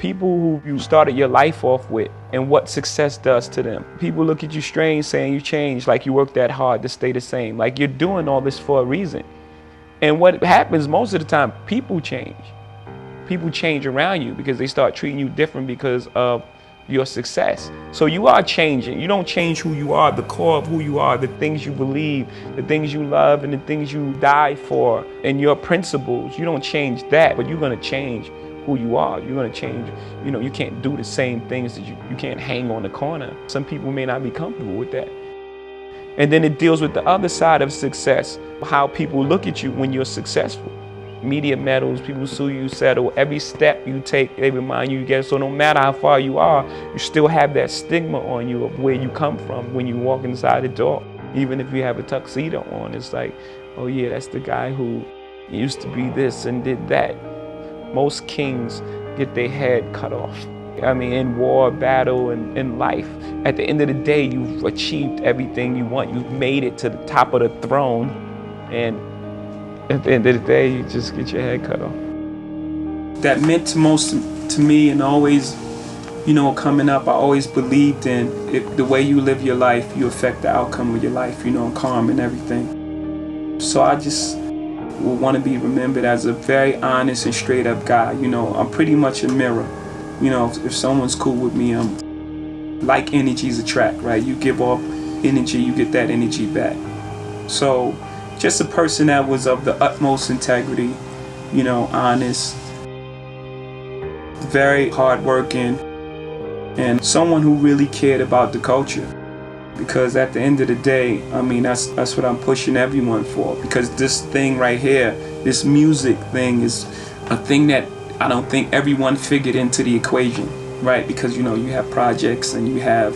people who you started your life off with and what success does to them. People look at you strange saying you changed, like you worked that hard to stay the same, like you're doing all this for a reason. And what happens most of the time, people change. People change around you because they start treating you different because of your success. So you are changing. You don't change who you are, the core of who you are, the things you believe, the things you love, and the things you die for, and your principles. You don't change that, but you're going to change who you are. You're going to change. You know, you can't do the same things that you can't hang on the corner. Some people may not be comfortable with that. And then it deals with the other side of success, how people look at you when you're successful. Media medals, people sue you, settle. Every step you take, they remind you get. So no matter how far you are, you still have that stigma on you of where you come from when you walk inside the door. Even if you have a tuxedo on, it's like, oh yeah, that's the guy who used to be this and did that. Most kings get their head cut off. I mean, in war, battle, and in life. At the end of the day, you've achieved everything you want. You've made it to the top of the throne, and at the end of the day, you just get your head cut off. That meant most to me, and always, you know, coming up, I always believed in the way you live your life, you affect the outcome of your life, you know, calm and everything. So I just would want to be remembered as a very honest and straight up guy. You know, I'm pretty much a mirror. You know, if someone's cool with me, like energies attract, right? You give off energy, you get that energy back. So just a person that was of the utmost integrity, you know, honest, very hardworking, and someone who really cared about the culture. Because at the end of the day, I mean, that's what I'm pushing everyone for. Because this thing right here, this music thing is a thing that I don't think everyone figured into the equation, right? Because, you know, you have projects and you have,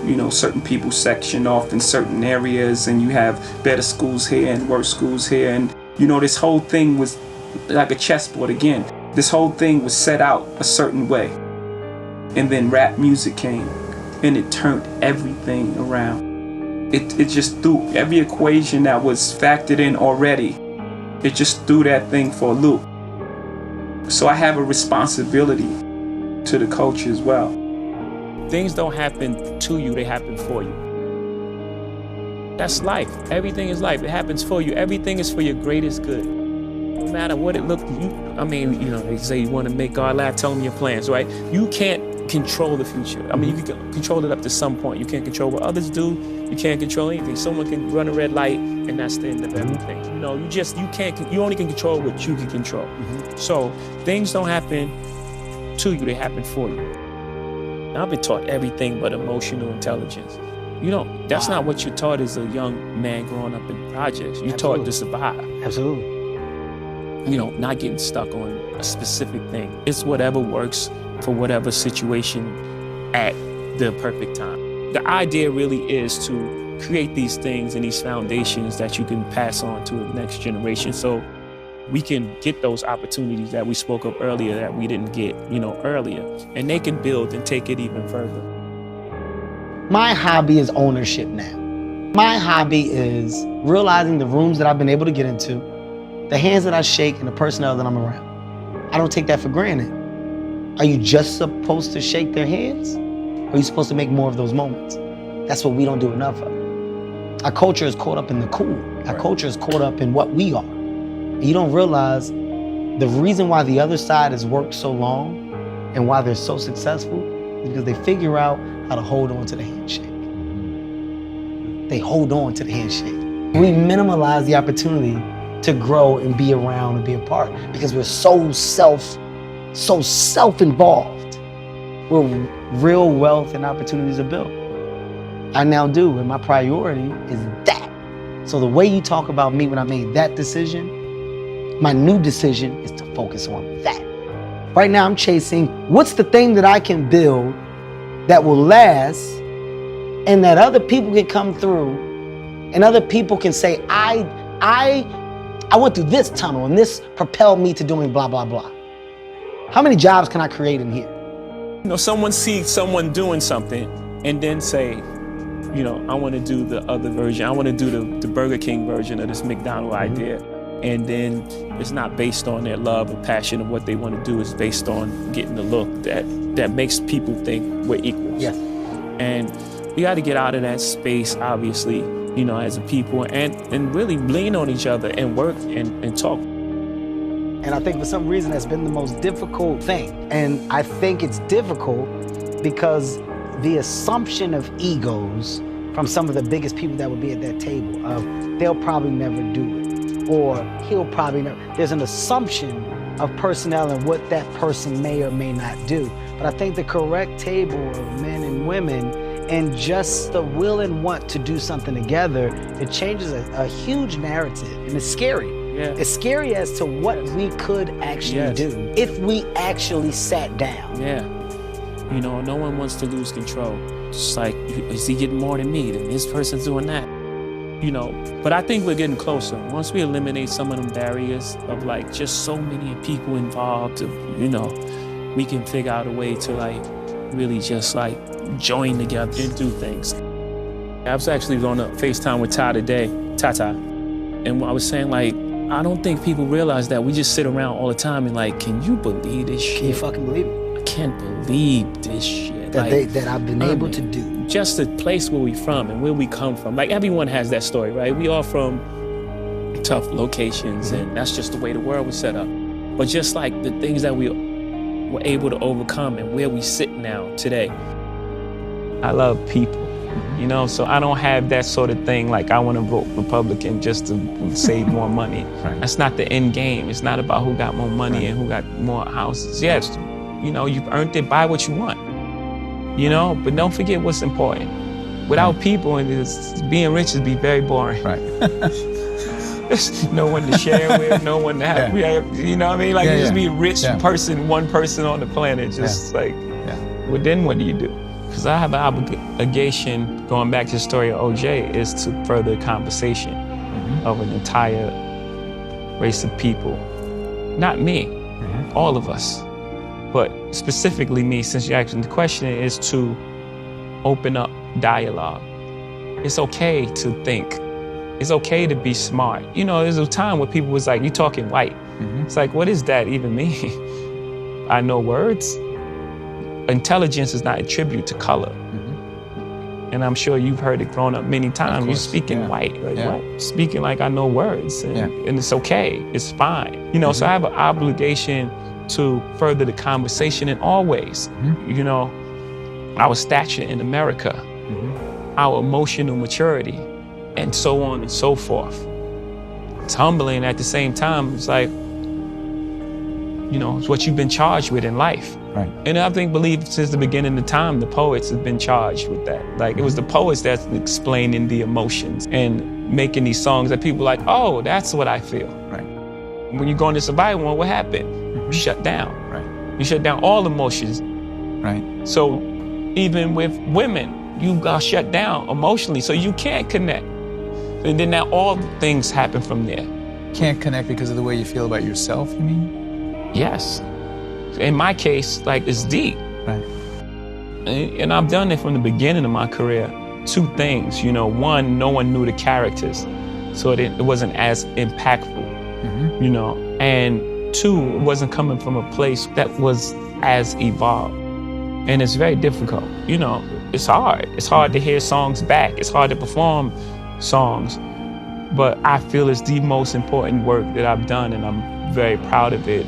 you know, certain people sectioned off in certain areas, and you have better schools here and worse schools here. And, you know, this whole thing was like a chessboard again. This whole thing was set out a certain way. And then rap music came, and it turned everything around. It just threw every equation that was factored in already. It just threw that thing for a loop. So I have a responsibility to the culture as well. Things don't happen to you, they happen for you. That's life. Everything is life. It happens for you. Everything is for your greatest good. No matter what it looks like. I mean, you know, they say you want to make God laugh, tell them your plans, right? You can't control the future. I mean, you can control it up to some point. You can't control what others do. You can't control anything. Someone can run a red light, and that's the end of everything. You know, you only can control what you can control. Mm-hmm. So things don't happen to you, they happen for you. Now, I've been taught everything but emotional intelligence. You know, that's not what you're taught as a young man growing up in projects. You're taught to survive. Absolutely. You know, not getting stuck on a specific thing. It's whatever works for whatever situation at the perfect time. The idea really is to create these things and these foundations that you can pass on to the next generation, so we can get those opportunities that we spoke of earlier that we didn't get, you know, earlier, and they can build and take it even further. My hobby is ownership now. My hobby is realizing the rooms that I've been able to get into, the hands that I shake, and the personnel that I'm around. I don't take that for granted. Are you just supposed to shake their hands? Or are you supposed to make more of those moments? That's what we don't do enough of. Our culture is caught up in the cool. Our culture is caught up in what we are. And you don't realize the reason why the other side has worked so long and why they're so successful is because they figure out how to hold on to the handshake. They hold on to the handshake. We minimalize the opportunity to grow and be around and be a part because we're so self-involved where real wealth and opportunities are built. I now do, and my priority is that. So the way you talk about me when I made that decision, my new decision is to focus on that. Right now I'm chasing what's the thing that I can build that will last and that other people can come through and other people can say, I went through this tunnel and this propelled me to doing blah, blah, blah. How many jobs can I create in here? You know, someone sees someone doing something and then say, you know, I want to do the other version. I want to do the Burger King version of this McDonald's idea. And then it's not based on their love and passion of what they want to do. It's based on getting the look that makes people think we're equals. Yes. And we got to get out of that space, obviously, you know, as a people, and really lean on each other and work and talk. And I think for some reason that's been the most difficult thing. And I think it's difficult because the assumption of egos from some of the biggest people that would be at that table of they'll probably never do it, or he'll probably never. There's an assumption of personnel and what that person may or may not do. But I think the correct table of men and women and just the will and want to do something together, it changes a huge narrative, and it's scary. Yeah. It's scary as to what we could actually do if we actually sat down. Yeah. You know, no one wants to lose control. It's like, is he getting more than me? Then this person's doing that. You know, but I think we're getting closer. Once we eliminate some of them barriers of like just so many people involved, you know, we can figure out a way to like really just like join together and do things. I was actually on a FaceTime with Ty today, Tata, and I was saying like, I don't think people realize that we just sit around all the time and like, can you believe this shit? Can you fucking believe it? I can't believe this shit. That I've been able to do. Just the place where we from and where we come from. Like everyone has that story, right? We all from tough locations, and that's just the way the world was set up. But just like the things that we were able to overcome and where we sit now today. I love people, you know, so I don't have that sort of thing like I want to vote Republican just to save more money. Right. That's not the end game. It's not about who got more money and who got more houses. Yes, you know, you've earned it, buy what you want, you know, but don't forget what's important. Without people, and being rich would be very boring. Right. No one to share with, no one to have, you know what I mean? Like, you just be a rich person, one person on the planet, just like, well, then what do you do? Because I have an obligation, going back to the story of OJ, is to further conversation of an entire race of people. Not me, all of us, but specifically me, since you're asking the question, is to open up dialogue. It's okay to think. It's okay to be smart. You know, there's a time where people was like, you talking white. It's like, what does that even mean? I know words. Intelligence is not a tribute to color. And I'm sure you've heard it growing up many times. You're speaking white, like what? Speaking like I know words, and it's okay, it's fine. You know, so I have an obligation to further the conversation in all ways. You know, our stature in America, our emotional maturity, and so on and so forth. It's humbling at the same time. It's like, you know, it's what you've been charged with in life. Right. And I believe since the beginning of time, the poets have been charged with that. Like, it was the poets that's explaining the emotions and making these songs that people are like, oh, that's what I feel. Right. When you go into Survival One, what happened? You shut down. Right. You shut down all emotions. Right. So even with women, you got shut down emotionally, so you can't connect. And then now all things happen from there. Can't connect because of the way you feel about yourself, you mean? Yes. In my case, like, it's deep. Right. And I've done it from the beginning of my career. Two things, you know, one, no one knew the characters, so it wasn't as impactful, you know, and two, it wasn't coming from a place that was as evolved. And it's very difficult, you know, it's hard. It's hard to hear songs back. It's hard to perform songs, but I feel it's the most important work that I've done, and I'm very proud of it.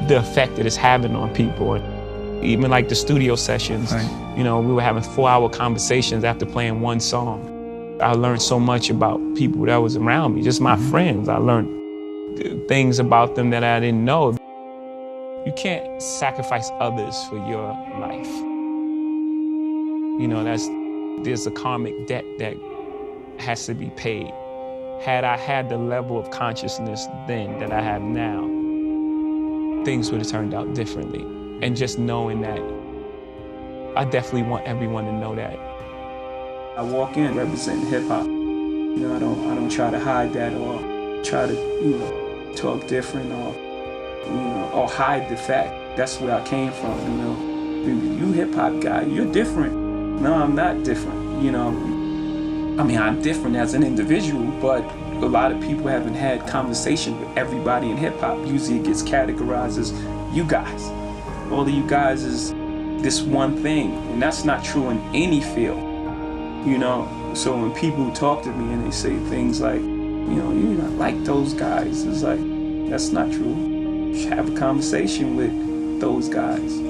The effect that it's having on people. And even like the studio sessions, you know, we were having 4-hour conversations after playing one song. I learned so much about people that was around me, just my friends. I learned things about them that I didn't know. You can't sacrifice others for your life. You know, there's a karmic debt that has to be paid. Had I had the level of consciousness then that I have now, things would have turned out differently. And just knowing that, I definitely want everyone to know that. I walk in representing hip hop. You know, I don't try to hide that or try to, you know, talk different or, you know, or hide the fact. That's where I came from, you know. You hip hop guy, you're different. No, I'm not different, you know. I mean, I'm different as an individual, but a lot of people haven't had conversation with everybody in hip hop. Usually it gets categorized as you guys. All of you guys is this one thing, and that's not true in any field, you know? So when people talk to me and they say things like, you know, you're not like those guys, it's like, that's not true. You should have a conversation with those guys.